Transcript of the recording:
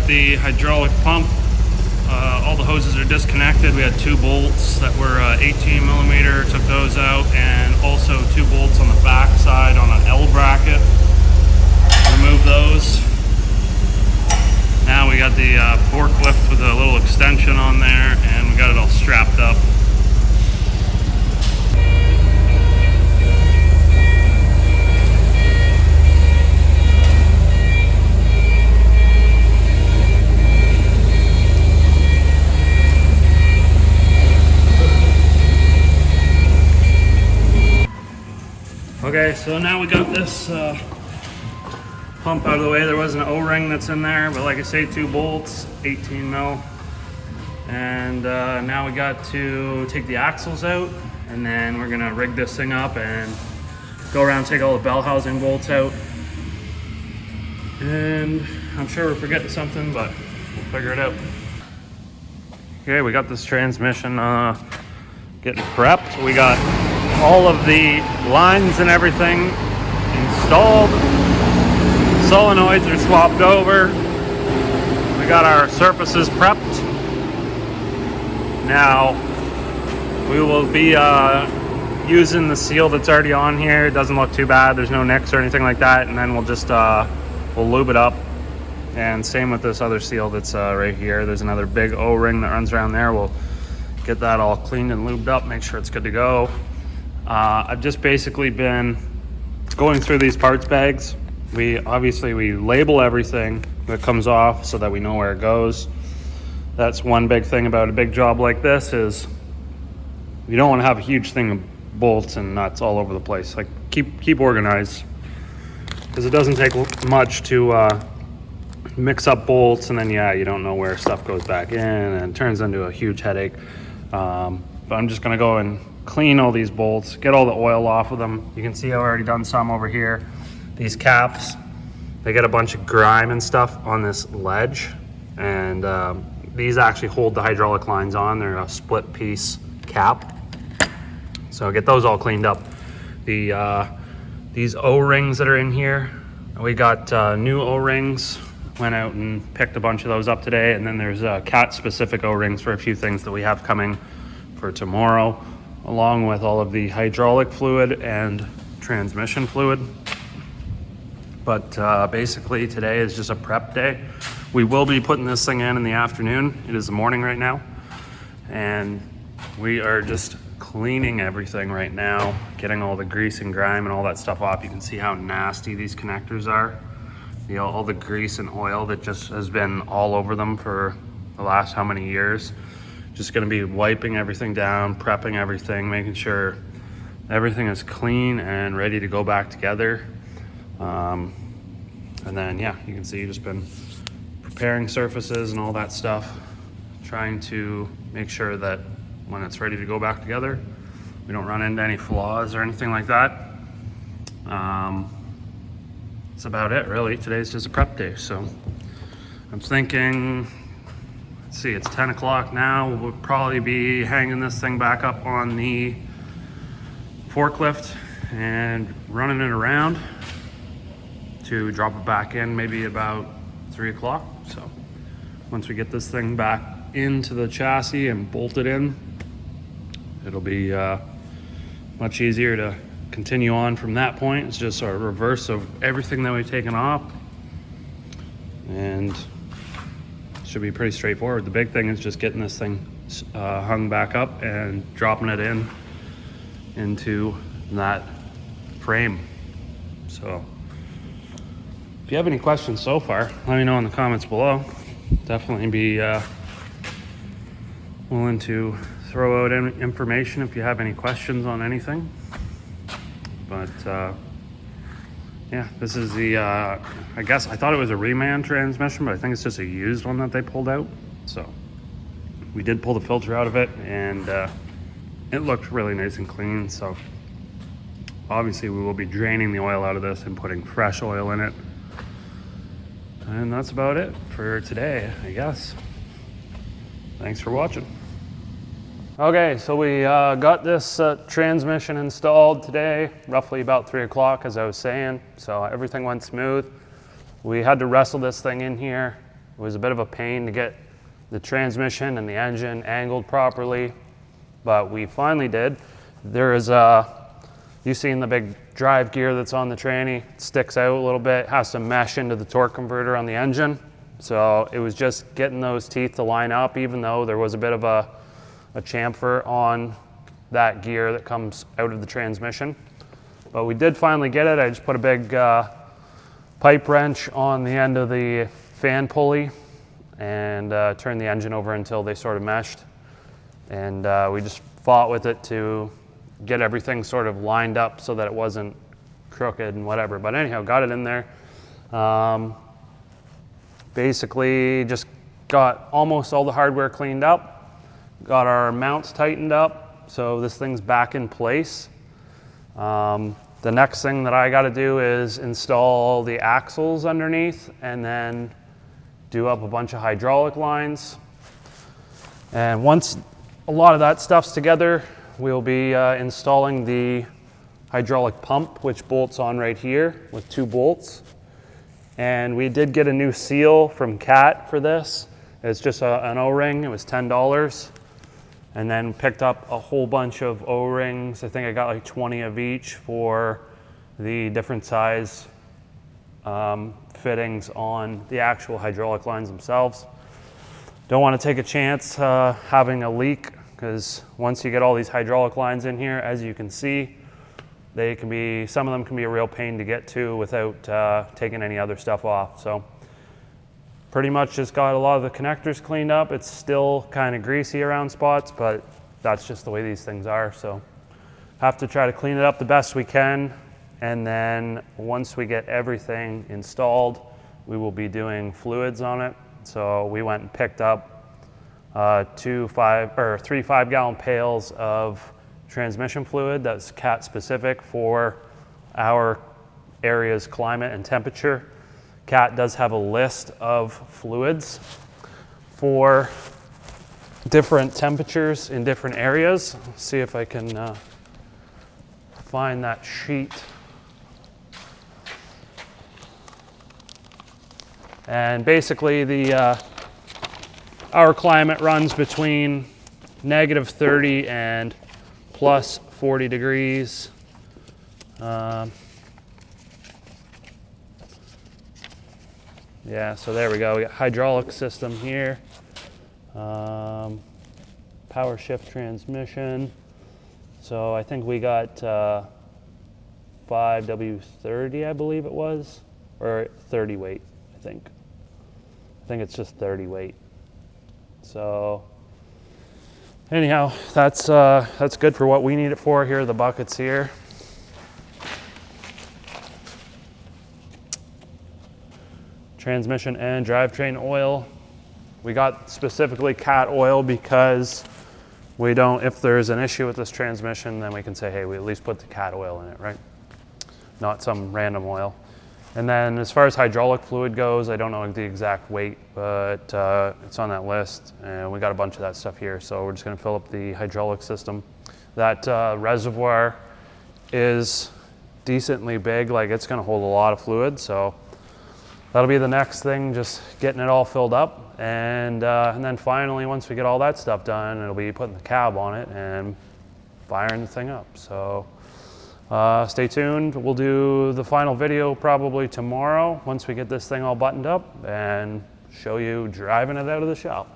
got the hydraulic pump. All the hoses are disconnected. We had 2 bolts that were 18 millimeter, took those out, and also 2 bolts on the back side on an L bracket. Remove those. Now we got the forklift with a little extension on there, and we got it all strapped up. Okay, so now we got this pump out of the way. There was an O-ring that's in there, but like I say, 2 bolts, 18 mil. And now we got to take the axles out, and then we're gonna rig this thing up and go around, take all the bell housing bolts out. And I'm sure we're forgetting something, but we'll figure it out. Okay, we got this transmission getting prepped. We got all of the lines and everything installed. Solenoids are swapped over. We got our surfaces prepped. Now we will be using the seal that's already on here. It doesn't look too bad. There's no nicks or anything like that. And then we'll just we'll lube it up. And same with this other seal that's right here. There's another big O-ring that runs around there. We'll get that all cleaned and lubed up, make sure it's good to go. I've just basically been going through these parts bags. We label everything that comes off so that we know where it goes. That's one big thing about a big job like this is you don't want to have a huge thing of bolts and nuts all over the place. Like keep organized, because it doesn't take much to mix up bolts, and then you don't know where stuff goes back in, and it turns into a huge headache. But I'm just gonna go and clean all these bolts, get all the oil off of them. You can see I've already done some over here. These caps, they get a bunch of grime and stuff on this ledge, and these actually hold the hydraulic lines on. They're a split piece cap, so get those all cleaned up. These O-rings that are in here, we got new O-rings. Went out and picked a bunch of those up today, and then there's cat specific O-rings for a few things that we have coming for tomorrow, along with all of the hydraulic fluid and transmission fluid. But basically today is just a prep day. We will be putting this thing in the afternoon. It is the morning right now, and we are just cleaning everything right now, getting all the grease and grime and all that stuff off. You can see how nasty these connectors are. All the grease and oil that just has been all over them for the last how many years. Just gonna be wiping everything down, prepping everything, making sure everything is clean and ready to go back together. And then you can see just been preparing surfaces and all that stuff, trying to make sure that when it's ready to go back together, we don't run into any flaws or anything like that. That's about it really. Today's just a prep day, so I'm thinking, let's see, it's 10 o'clock now. We'll probably be hanging this thing back up on the forklift and running it around to drop it back in maybe about 3 o'clock. So once we get this thing back into the chassis and bolted in, it'll be much easier to continue on from that point. It's just a reverse of everything that we've taken off, and it should be pretty straightforward. The big thing is just getting this thing hung back up and dropping it into that frame. So if you have any questions so far, let me know in the comments below. Definitely be willing to throw out any information if you have any questions on anything. But this is the I guess I thought it was a reman transmission, but I think it's just a used one that they pulled out. So we did pull the filter out of it, and it looked really nice and clean. So obviously we will be draining the oil out of this and putting fresh oil in it. And that's about it for today, I guess. Thanks for watching. Okay, so we got this transmission installed today, roughly about 3 o'clock, as I was saying. So everything went smooth. We had to wrestle this thing in here It was a bit of a pain to get the transmission and the engine angled properly, but we finally did. There is you've seen the big drive gear that's on the tranny. It sticks out a little bit, has to mesh into the torque converter on the engine. So it was just getting those teeth to line up, even though there was a bit of a chamfer on that gear that comes out of the transmission. But we did finally get it. I just put a big pipe wrench on the end of the fan pulley and turned the engine over until they sort of meshed. And we just fought with it to get everything sort of lined up so that it wasn't crooked and whatever. But anyhow, got it in there. Basically just got almost all the hardware cleaned up, got our mounts tightened up, so this thing's back in place. The next thing that I got to do is install the axles underneath and then do up a bunch of hydraulic lines. And once a lot of that stuff's together, we'll be installing the hydraulic pump, which bolts on right here with 2 bolts. And we did get a new seal from CAT for this. It's just an O-ring, it was $10. And then picked up a whole bunch of O-rings. I think I got like 20 of each for the different size fittings on the actual hydraulic lines themselves. Don't want to take a chance having a leak, because once you get all these hydraulic lines in here, as you can see, they can be, some of them can be a real pain to get to without taking any other stuff off. So pretty much just got a lot of the connectors cleaned up. It's still kind of greasy around spots, but that's just the way these things are. So have to try to clean it up the best we can. And then once we get everything installed, we will be doing fluids on it. So we went and picked up 3 5-gallon pails of transmission fluid that's CAT specific for our area's climate and temperature. CAT does have a list of fluids for different temperatures in different areas. Let's see if I can find that sheet. And basically our climate runs between -30 and plus 40 degrees. Yeah, so there we go. We got hydraulic system here. Power shift transmission. So I think we got 5W30, I believe it was, or 30 weight, I think. I think it's just 30 weight. So anyhow, that's good for what we need it for. Here are the buckets here. Transmission and drivetrain oil. We got specifically CAT oil because we don't, if there's an issue with this transmission, then we can say, hey, we at least put the CAT oil in it, right? Not some random oil. And then as far as hydraulic fluid goes, I don't know the exact weight, but it's on that list. And we got a bunch of that stuff here. So we're just gonna fill up the hydraulic system. That reservoir is decently big, like it's gonna hold a lot of fluid. So that'll be the next thing, just getting it all filled up. And then finally, once we get all that stuff done, it'll be putting the cab on it and firing the thing up. So stay tuned. We'll do the final video probably tomorrow once we get this thing all buttoned up and show you driving it out of the shop.